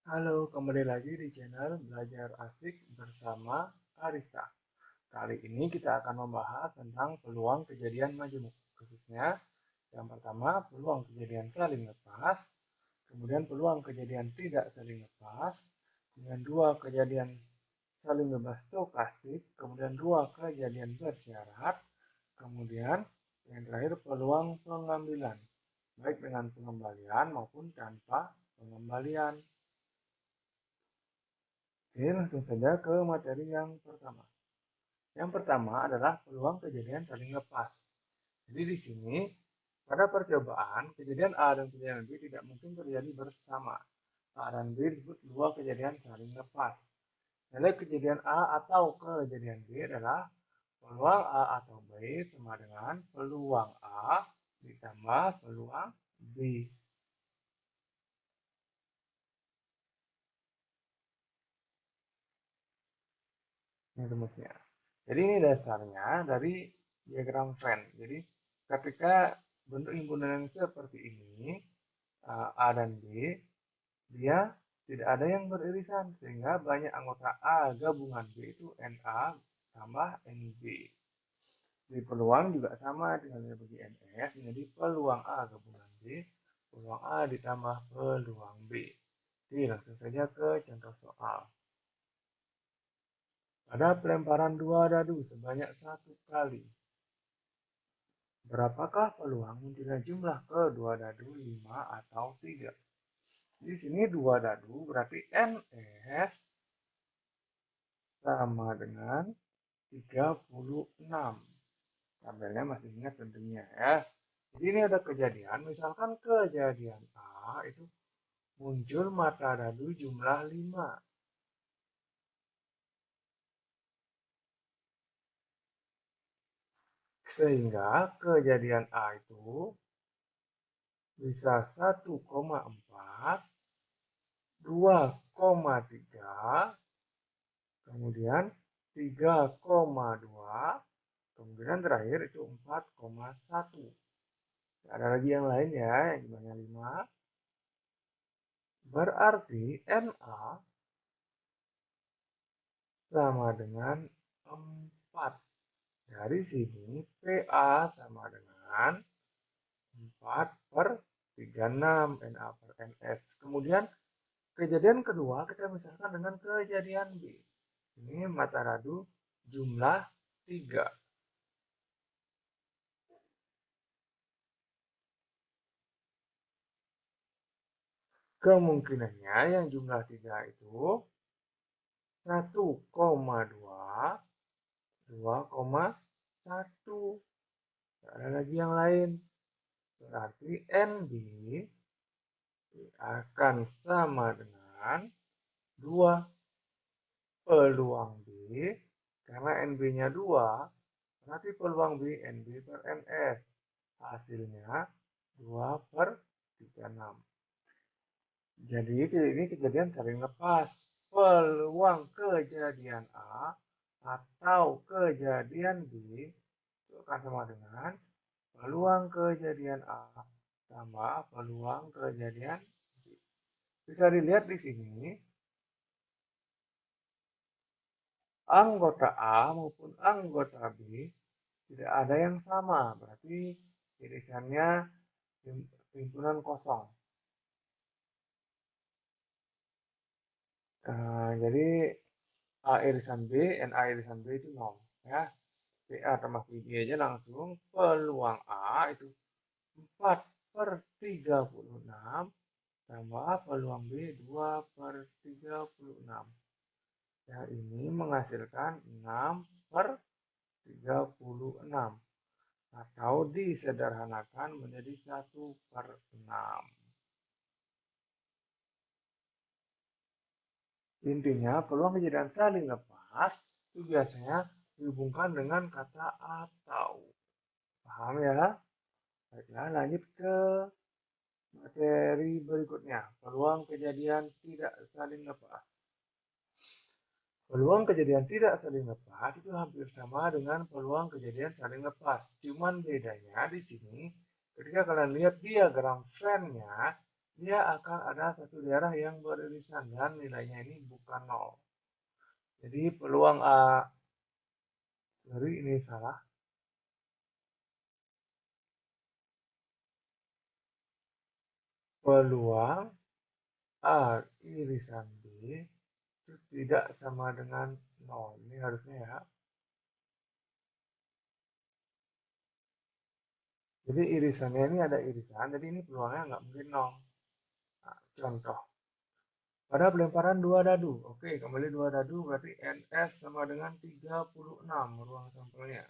Halo, kembali lagi di channel Belajar Asik bersama Arista. Kali ini kita akan membahas tentang peluang kejadian majemuk, khususnya yang pertama peluang kejadian saling lepas, kemudian peluang kejadian tidak saling lepas, dengan dua kejadian saling bebas stokastik, kemudian dua kejadian bersyarat, kemudian yang terakhir peluang pengambilan, baik dengan pengembalian maupun tanpa pengembalian. Oke, langsung saja ke materi yang pertama. Yang pertama adalah peluang kejadian saling lepas. Jadi di sini, pada percobaan, kejadian A dan kejadian B tidak mungkin terjadi bersama. A dan B disebut dua kejadian saling lepas. Nilai kejadian A atau kejadian B adalah peluang A atau B sama dengan peluang A ditambah peluang B. Ini rumusnya. Jadi ini dasarnya dari diagram Venn. Jadi ketika bentuk himpunan yang seperti ini, A dan B, dia tidak ada yang beririsan, sehingga banyak anggota A gabungan B itu NA tambah NB. Di peluang juga sama dengan bagi NS, jadi peluang A gabungan B, peluang A ditambah peluang B. Jadi langsung saja ke contoh soal. Pada pelemparan dua dadu sebanyak 1 kali, berapakah peluang munculnya jumlah kedua dadu 5 atau 3? Di sini 2 dadu berarti NS sama dengan 36. Tabelnya masih ingat tentunya ya. Jadi ini ada kejadian, misalkan kejadian A itu muncul mata dadu jumlah 5. Sehingga kejadian A itu bisa 1,4, 2,3, kemudian 3,2, kemudian terakhir itu 4,1. Ada lagi yang lain ya, yang jumlahnya 5. Berarti NA sama dengan 4. Dari sini PA sama dengan 4 per 36 NA per NS. Kemudian kejadian kedua kita misalkan dengan kejadian B. Ini mata radu jumlah 3. Kemungkinannya yang jumlah 3 itu 1,2, 2,1. Ada lagi yang lain. Berarti NB akan sama dengan 2 peluang B, karena NB-nya 2, berarti peluang B NB per NS. Hasilnya 2 per 36. Jadi ini kejadian saling lepas. Peluang kejadian A atau kejadian B itu akan sama dengan peluang kejadian A tambah peluang kejadian B. Bisa dilihat di sini, anggota A maupun anggota B tidak ada yang sama, berarti irisannya himpunan kosong. Jadi A irisan B, NA irisan B itu 0. Ya. PA tambah PB aja langsung, peluang A itu 4 per 36 tambah peluang B 2 per 36. Ya, ini menghasilkan 6 per 36. Atau disederhanakan menjadi 1 per 6. Intinya, peluang kejadian saling lepas itu biasanya dihubungkan dengan kata atau. Paham ya? Baiklah, lanjut ke materi berikutnya. Peluang kejadian tidak saling lepas. Peluang kejadian tidak saling lepas itu hampir sama dengan peluang kejadian saling lepas. Cuman bedanya di sini, ketika kalian lihat diagram Venn-nya, dia akan ada satu daerah yang beririsan dan nilainya ini bukan 0. Jadi peluang A, sorry ini salah. Peluang A irisan B itu tidak sama dengan 0. Ini harusnya ya. Jadi irisannya ini ada irisan, jadi ini peluangnya nggak mungkin 0. Nah, contoh. Pada pelemparan 2 dadu. Oke, kembali 2 dadu berarti NS sama dengan 36 ruang sampelnya.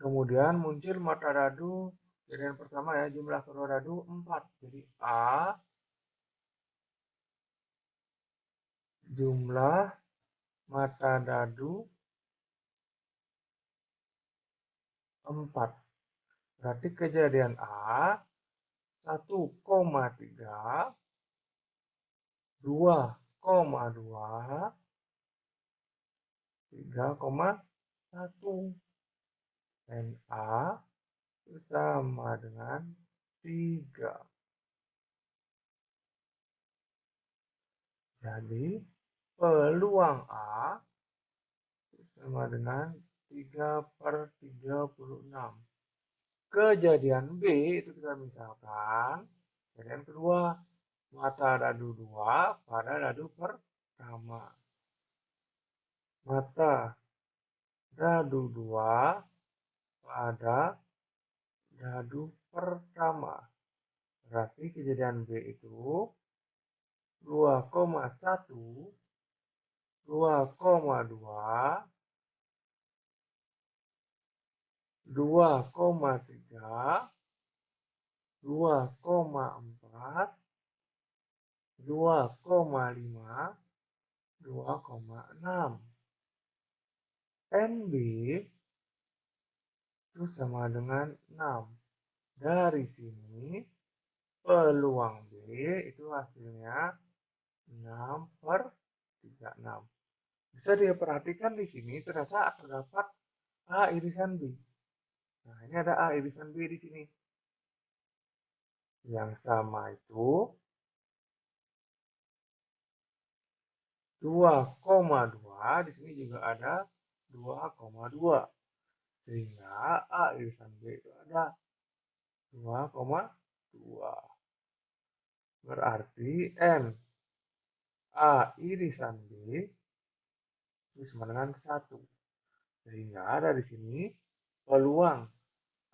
Kemudian muncul mata dadu, kejadian pertama ya, jumlah kedua dadu 4. Jadi A jumlah mata dadu 4. Berarti kejadian A 1,3, 2,2, 3,1. Dan A sama dengan 3. Jadi peluang A sama dengan 3/36. Kejadian B itu kita misalkan, kejadian kedua, mata dadu 2 pada dadu pertama. Mata dadu 2 pada dadu pertama. Berarti kejadian B itu 2,1, 2,2, 2,3, 2,4, 2,5, 2,6. NB itu sama dengan 6. Dari sini peluang B itu hasilnya 6/36. Bisa diperhatikan di sini ternyata terdapat A irisan B. Nah, ini ada A irisan B di sini. Yang sama itu 2,2, di sini juga ada 2,2. Sehingga A irisan B itu ada 2,2. Berarti N A irisan B itu sama dengan 1. Sehingga ada di sini peluang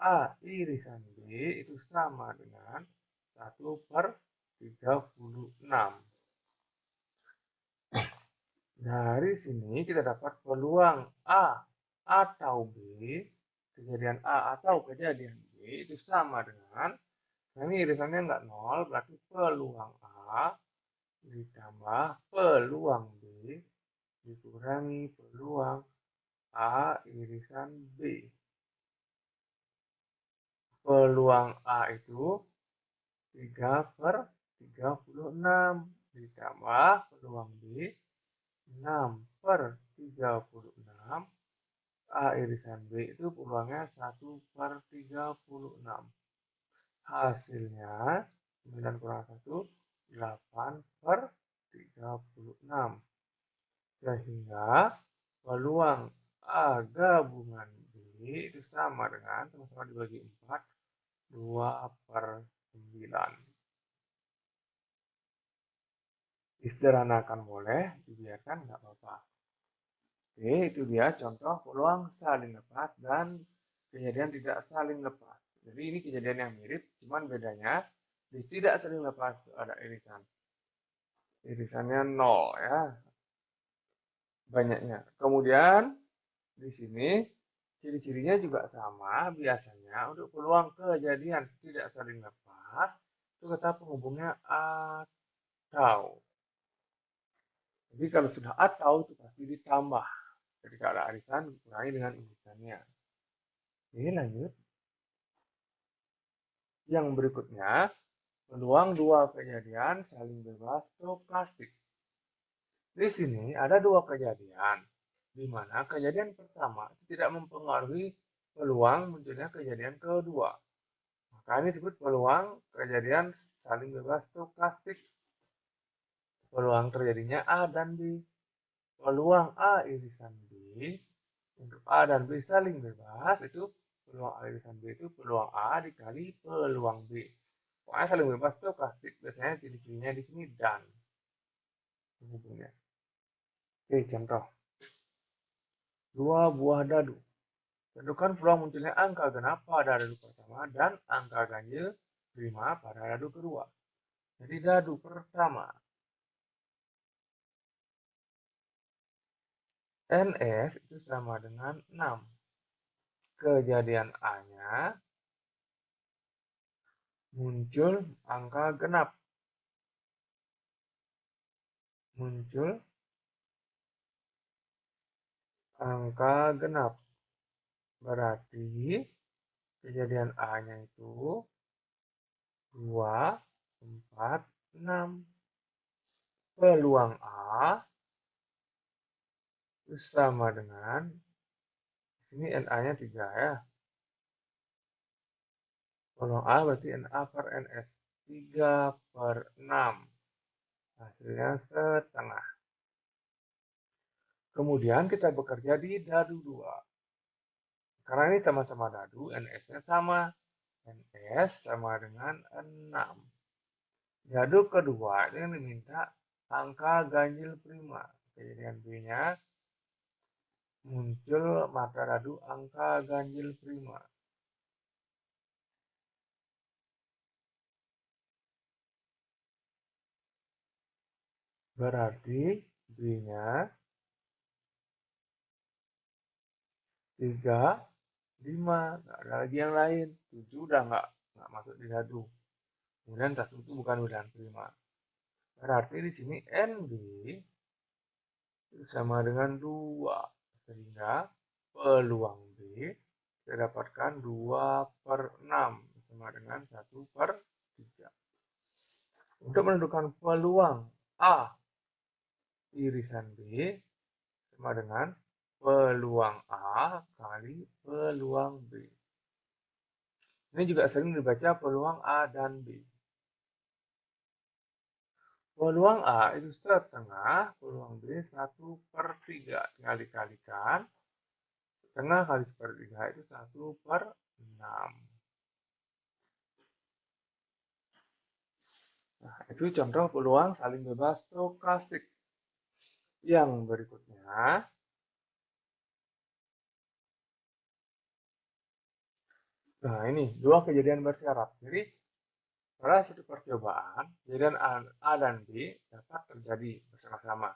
A irisan B itu sama dengan 1/36. Dari sini kita dapat peluang A atau B, kejadian A atau kejadian B itu sama dengan, nah ini irisannya nggak 0, berarti peluang A ditambah peluang B dikurangi peluang A irisan B. Peluang A itu 3/36 ditambah peluang B 6/36. A irisan B itu peluangnya 1/36. Hasilnya 9 kurang 1, 8/36. Sehingga peluang A gabungan B itu sama dengan, sama-sama dibagi 4, 2/9. Disederhanakan boleh, dibiarkan nggak apa-apa. Oke, itu dia contoh peluang saling lepas dan kejadian tidak saling lepas. Jadi ini kejadian yang mirip, cuman bedanya di tidak saling lepas ada irisan. Irisannya 0 ya, banyaknya. Kemudian di sini ciri-cirinya juga sama, biasanya untuk peluang kejadian tidak saling lepas itu kata penghubungnya atau. Jadi kalau sudah atau itu pasti ditambah. Ketika ada arisan dikurangi dengan irisannya. Oke, lanjut. Yang berikutnya, peluang dua kejadian saling bebas stokastik. Di sini ada dua kejadian, di mana kejadian pertama tidak mempengaruhi peluang munculnya kejadian kedua. Maka ini disebut peluang kejadian saling bebas stokastik. Peluang terjadinya A dan B. Peluang A irisan B untuk A dan B saling bebas itu peluang A irisan B itu peluang A dikali peluang B. Pokoknya saling bebas stokastik biasanya ciri-cirinya di sini dan hubungnya. Oke, contoh. 2 buah dadu. Tentukan peluang munculnya angka genap pada dadu pertama dan angka ganjil prima pada dadu kedua. Jadi dadu pertama NS itu sama dengan 6. Kejadian A-nya muncul angka genap. Muncul angka genap. Berarti kejadian A-nya itu 2, 4, 6. Peluang A itu sama dengan, ini NA-nya 3 ya. Peluang A berarti NA per NS. 3/6. Hasilnya setengah. Kemudian kita bekerja di dadu 2. Karena ini sama-sama dadu, NS-nya sama. NS sama dengan 6. Dadu kedua ini diminta angka ganjil prima. Kejadian B-nya muncul mata dadu angka ganjil prima. Berarti B-nya 3, 5, nggak ada lagi yang lain. 7 udah nggak masuk di dadu. Kemudian 1 itu bukan bilangan prima. Berarti di sini NB sama dengan 2. Sehingga peluang B kita dapatkan 2/6 sama dengan 1/3. Untuk menentukan peluang A irisan B sama dengan peluang A kali peluang B. Ini juga sering dibaca peluang A dan B. Peluang A itu setengah, peluang B 1/3. Tinggal dikalikan. Setengah kali 1/3 itu 1/6. Nah, itu contoh peluang saling bebas stokastik. Yang berikutnya, nah ini dua kejadian bersyarat. Jadi pada suatu percobaan, kejadian A dan B dapat terjadi bersama-sama.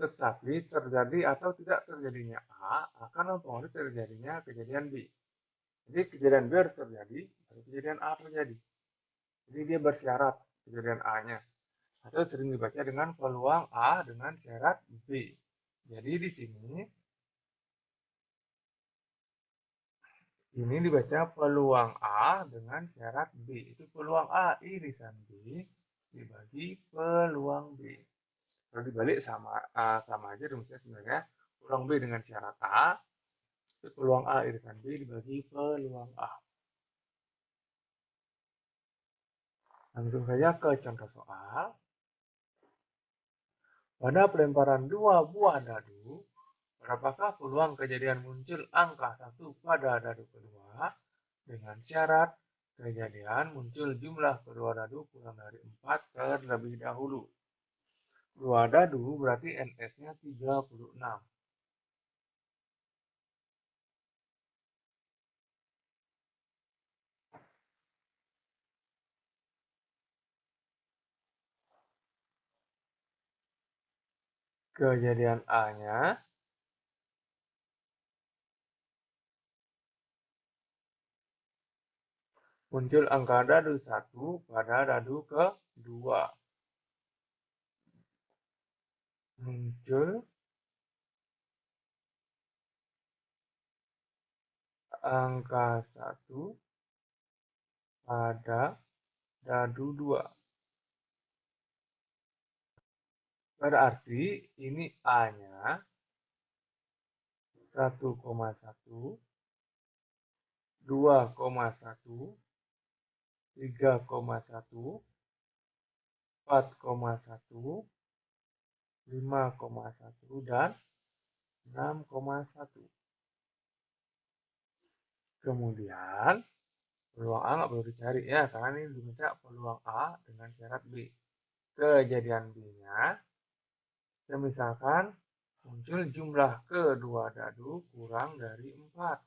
Tetapi terjadi atau tidak terjadinya A akan mempengaruhi terjadinya kejadian B. Jadi kejadian B harus terjadi, atau kejadian A terjadi. Jadi dia bersyarat kejadian A-nya. Atau sering dibaca dengan peluang A dengan syarat B. Jadi di sini ini dibaca peluang A dengan syarat B. Itu peluang A irisan B dibagi peluang B. Kalau dibalik sama aja rumusnya sebenarnya. Peluang B dengan syarat A, itu peluang A irisan B dibagi peluang A. Langsung saja ke contoh soal. Pada pelemparan 2 buah dadu, berapakah peluang kejadian muncul angka 1 pada dadu kedua dengan syarat kejadian muncul jumlah kedua dadu kurang dari 4 terlebih dahulu. Dua dadu berarti NS-nya 36. Kejadian A-nya muncul angka dadu 1 pada dadu kedua. Muncul angka 1 pada dadu 2. Berarti ini A-nya 1,1, 2,1, 3,1, 4,1, 5,1, dan 6,1. Kemudian peluang A nggak perlu dicari ya, karena ini diminta peluang A dengan syarat B. Kejadian B-nya, misalkan muncul jumlah kedua dadu kurang dari 4.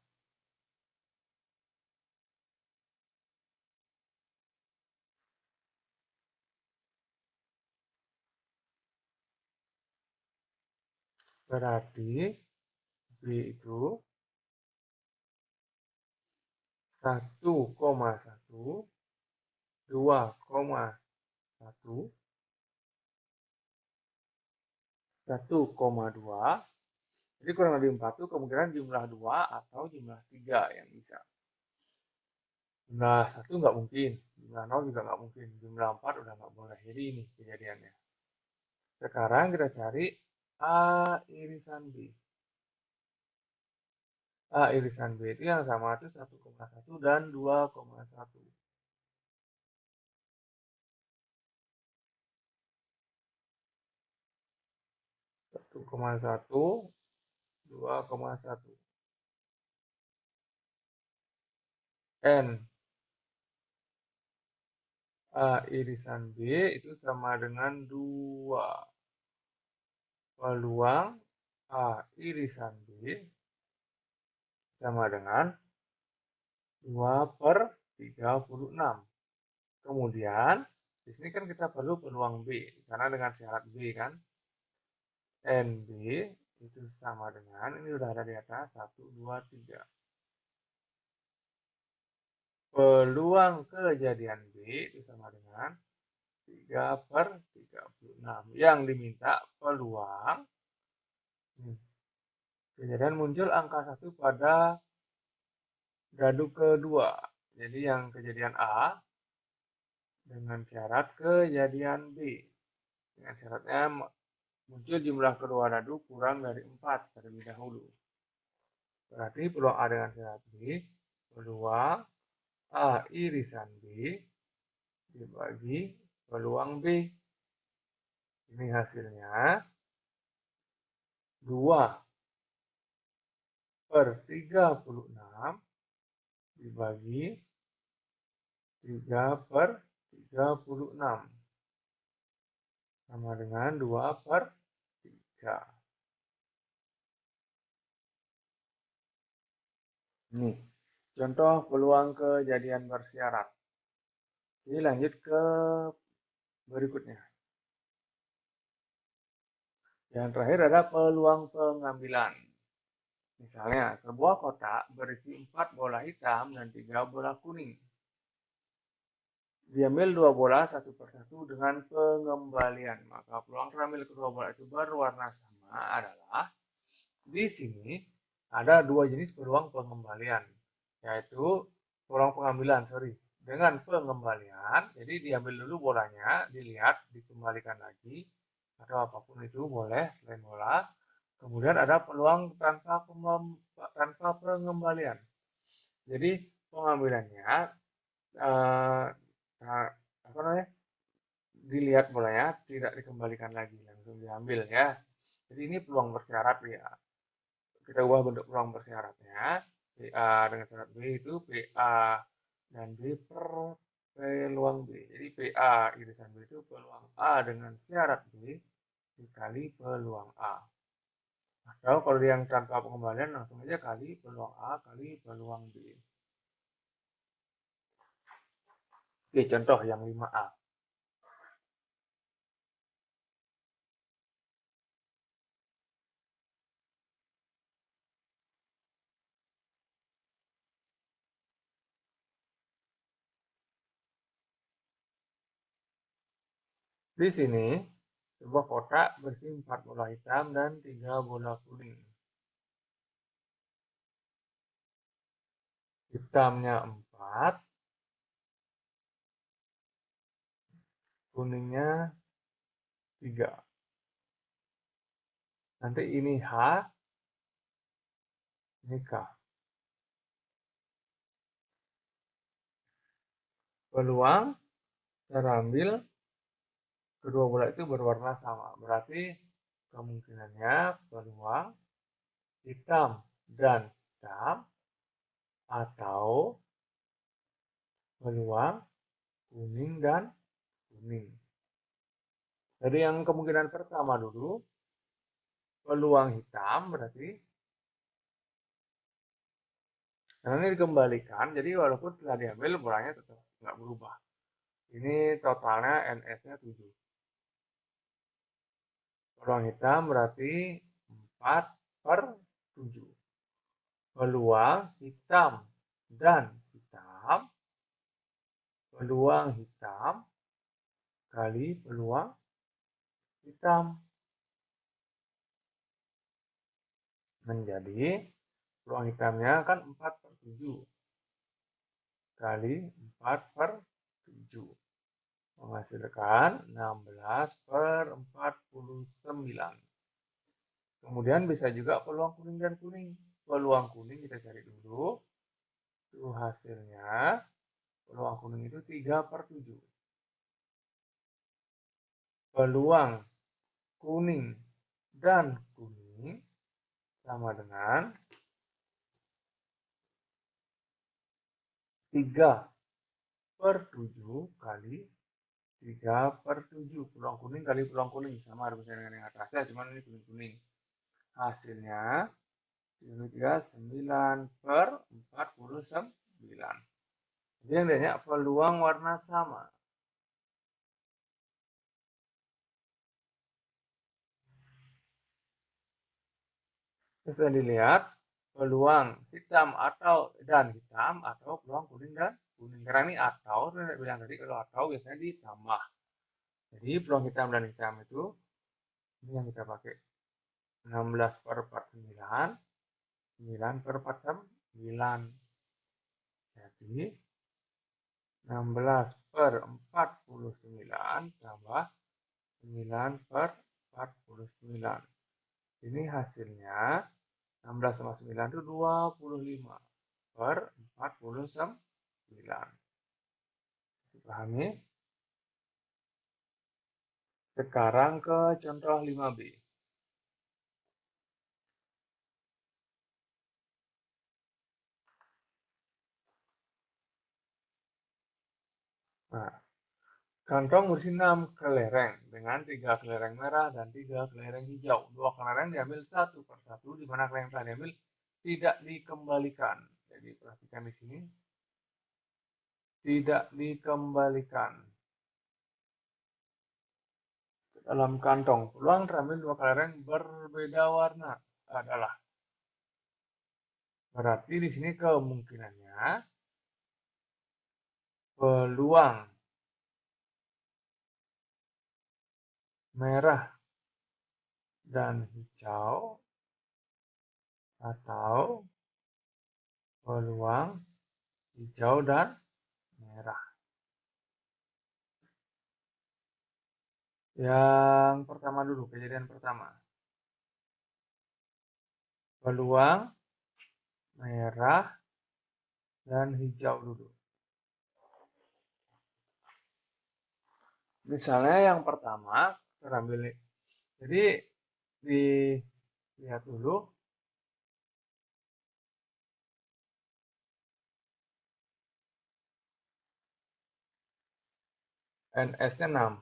Berarti B itu 1,1, 2,1, 1,2. Jadi kurang dari 4 itu kemungkinan jumlah 2 atau jumlah 3 yang bisa. Jumlah 1 nggak mungkin, jumlah 0 juga nggak mungkin, jumlah 4 udah nggak boleh. Jadi ini kejadiannya. Sekarang kita cari A irisan B. A irisan B itu yang sama itu 1,1 dan 2,1. 1,1, 2,1. N A irisan B itu sama dengan 2. Peluang A irisan B sama dengan 2/36. Kemudian, di sini kan kita perlu peluang B, karena dengan syarat B kan. NB itu sama dengan, ini udah ada di atas, 1, 2, 3. Peluang kejadian B itu sama dengan 3/36. Yang diminta peluang, kejadian muncul angka 1 pada dadu kedua. Jadi yang kejadian A dengan syarat kejadian B. Dengan syaratnya muncul jumlah kedua dadu kurang dari 4 terlebih dahulu. Berarti peluang A dengan syarat B, peluang A irisan B dibagi peluang B. Ini hasilnya 2/36 dibagi 3/36 sama dengan 2/3. Nih, contoh peluang kejadian bersyarat. Jadi lanjut ke berikutnya. Yang terakhir ada peluang pengambilan. Misalnya, sebuah kotak berisi 4 bola hitam dan 3 bola kuning. Diambil 2 bola satu persatu dengan pengembalian. Maka peluang terambil kedua bola itu berwarna sama adalah, di sini ada 2 jenis peluang pengembalian, yaitu peluang pengambilan, dengan pengembalian. Jadi diambil dulu bolanya, dilihat, dikembalikan lagi, atau apapun itu boleh selain bola. Kemudian ada peluang tanpa pengembalian. Jadi pengambilannya dilihat bolanya, tidak dikembalikan lagi, langsung diambil ya. Jadi ini peluang bersyarat ya. Kita ubah bentuk peluang bersyaratnya. PA dengan syarat B itu PA dan B per peluang B. Jadi PA irisan B itu peluang A dengan syarat B dikali peluang A. Atau kalau yang tanpa pengembalian langsung aja kali peluang A kali peluang B. Oke, contoh yang 5A. Di sini, sebuah kotak berisi 4 bola hitam dan 3 bola kuning. Hitamnya 4, kuningnya 3. Nanti ini H, ini K. peluang terambil kedua bola itu berwarna sama. Berarti kemungkinannya peluang hitam dan hitam atau peluang kuning dan kuning. Jadi yang kemungkinan pertama dulu, peluang hitam berarti karena ini dikembalikan, jadi walaupun setelah diambil bolanya tetap nggak berubah. Ini totalnya NS-nya 7. Peluang hitam berarti 4/7. Peluang hitam dan hitam, peluang hitam kali peluang hitam menjadi peluang hitamnya kan 4/7 kali 4/7 menghasilkan 16/49. Kemudian bisa juga peluang kuning dan kuning. Peluang kuning kita cari dulu. Itu hasilnya peluang kuning itu 3/7. Peluang kuning dan kuning sama dengan 3/7 kali 3/7. Peluang kuning kali peluang kuning sama harusnya dengan yang atasnya, cuman ini kuning-kuning. Hasilnya 9/49. Jadi yang banyak peluang warna sama. Bisa dilihat peluang hitam dan hitam atau peluang kuning dan kuning. Karena ini atau, saya bilang tadi kalau atau biasanya ditambah. Jadi peluang hitam dan hitam itu ini yang kita pakai 16/49, 9/49. Jadi 16/49 tambah 9/49. Ini hasilnya 16 sama 9 itu 25/49. Dipahami? Sekarang ke contoh 5B. Nah, kantong berisi 6 kelereng dengan 3 kelereng merah dan 3 kelereng hijau. 2 kelereng diambil satu persatu, di mana kelereng telah diambil tidak dikembalikan. Jadi perhatikan di sini, tidak dikembalikan ke dalam kantong. Peluang terambil 2 kelereng berbeda warna adalah, berarti di sini kemungkinannya peluang merah dan hijau atau peluang hijau dan merah. Yang pertama dulu, kejadian pertama. Peluang merah dan hijau dulu. Misalnya yang pertama terambil. Jadi dilihat dulu NS-nya 6.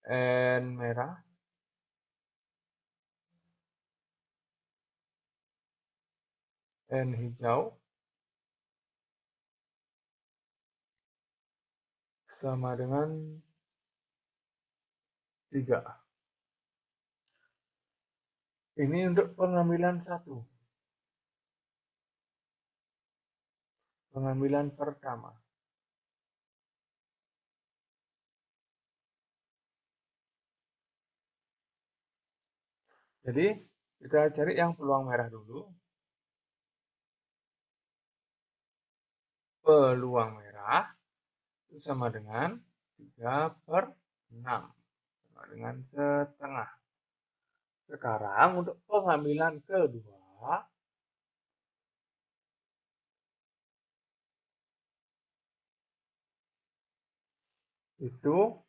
N merah, N hijau sama dengan 3. Ini untuk pengambilan 1. Pengambilan pertama. Jadi kita cari yang peluang merah dulu. Peluang merah itu sama dengan 3/6. Sama dengan setengah. Sekarang untuk pengambilan kedua, itu,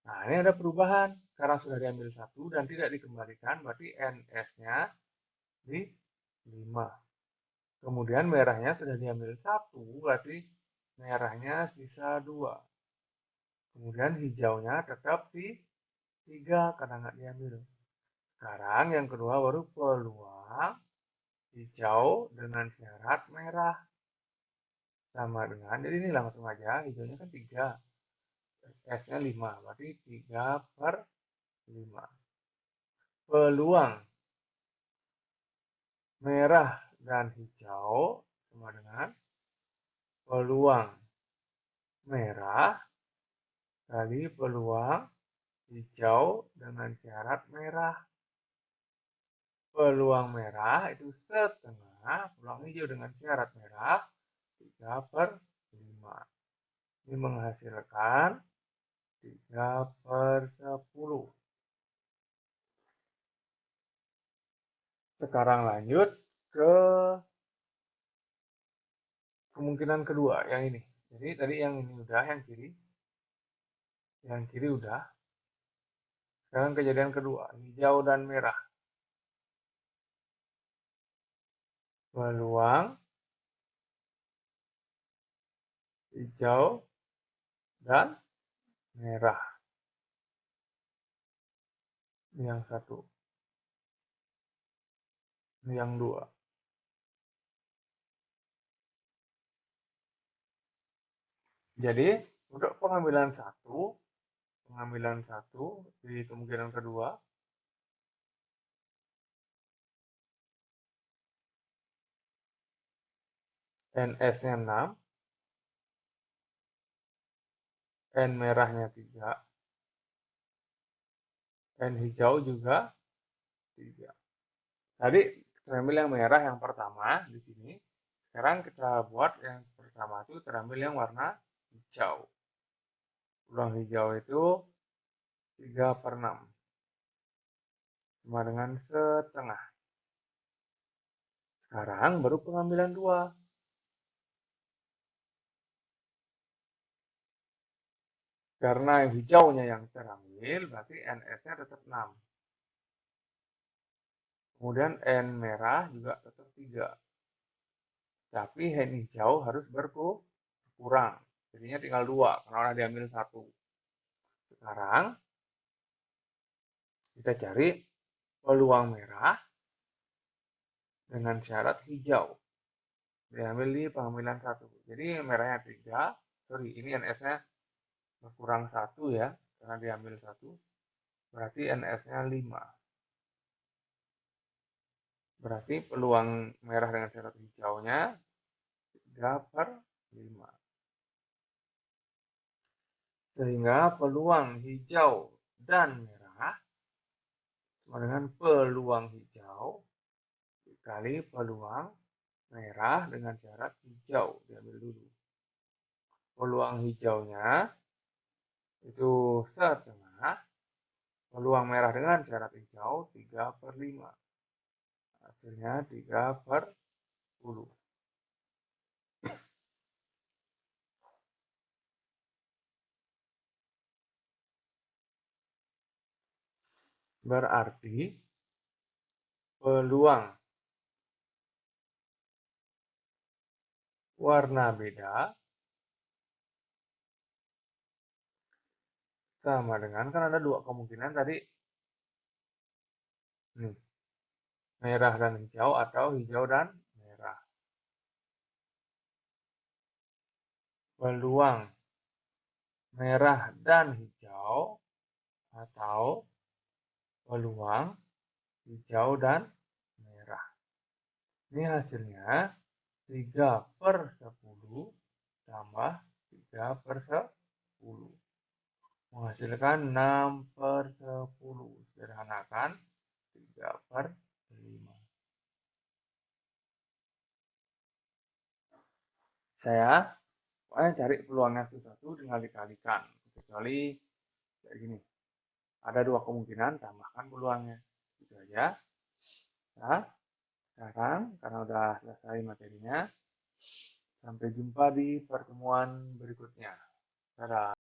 nah ini ada perubahan. Karena sudah diambil 1 dan tidak dikembalikan, berarti NS-nya di 5. Kemudian merahnya sudah diambil 1, berarti merahnya sisa 2. Kemudian hijaunya tetap di 3 karena nggak diambil. Sekarang yang kedua baru peluang hijau dengan syarat merah. Sama dengan, jadi ini langsung aja, hijaunya kan 3, S-nya 5, berarti 3/5. Peluang merah dan hijau sama dengan peluang merah kali peluang hijau dengan syarat merah. Peluang merah itu setengah peluang hijau dengan syarat merah 3/5. Ini menghasilkan 3/10. Sekarang lanjut ke kemungkinan kedua, yang ini. Jadi tadi yang ini udah, yang kiri udah. Sekarang kejadian kedua, hijau dan merah. Peluang hijau dan merah. Ini yang satu. Ini yang dua. Jadi untuk pengambilan satu di kemungkinan kedua, NS-nya 6, N merahnya 3, N hijau juga 3. Tadi terambil yang merah yang pertama di sini. Sekarang kita buat yang pertama itu terambil yang warna hijau. Peluang hijau itu 3/6. Sama dengan setengah. Sekarang baru pengambilan 2. Karena hijaunya yang terambil, berarti NS-nya tetap 6. Kemudian N merah juga tetap 3. Tapi N hijau harus berkurang. Jadinya tinggal 2, karena udah diambil 1. Sekarang, kita cari peluang merah dengan syarat hijau. Diambil di pengambilan 1. Jadi merahnya 3, ini NS-nya berkurang 1 ya, karena diambil 1. Berarti NS-nya 5. Berarti peluang merah dengan syarat hijaunya 3/5. Sehingga peluang hijau dan merah sama dengan peluang hijau dikali peluang merah dengan syarat hijau. Diambil dulu. Peluang hijaunya itu setengah. Peluang merah dengan syarat hijau 3/5. Hasilnya 3/10. Berarti peluang warna beda sama dengan, kan ada 2 kemungkinan tadi. Nih, merah dan hijau atau hijau dan merah. Peluang merah dan hijau atau peluang hijau dan merah. Ini hasilnya 3/10 tambah 3/10. Menghasilkan 6/10. Sederhanakan 3/5. Saya pokoknya cari peluangnya satu-satu tinggal dikalikan. Kecuali kayak gini. Ada 2 kemungkinan, tambahkan peluangnya. Gitu aja. Nah, sekarang karena udah selesai materinya, sampai jumpa di pertemuan berikutnya. Dadah.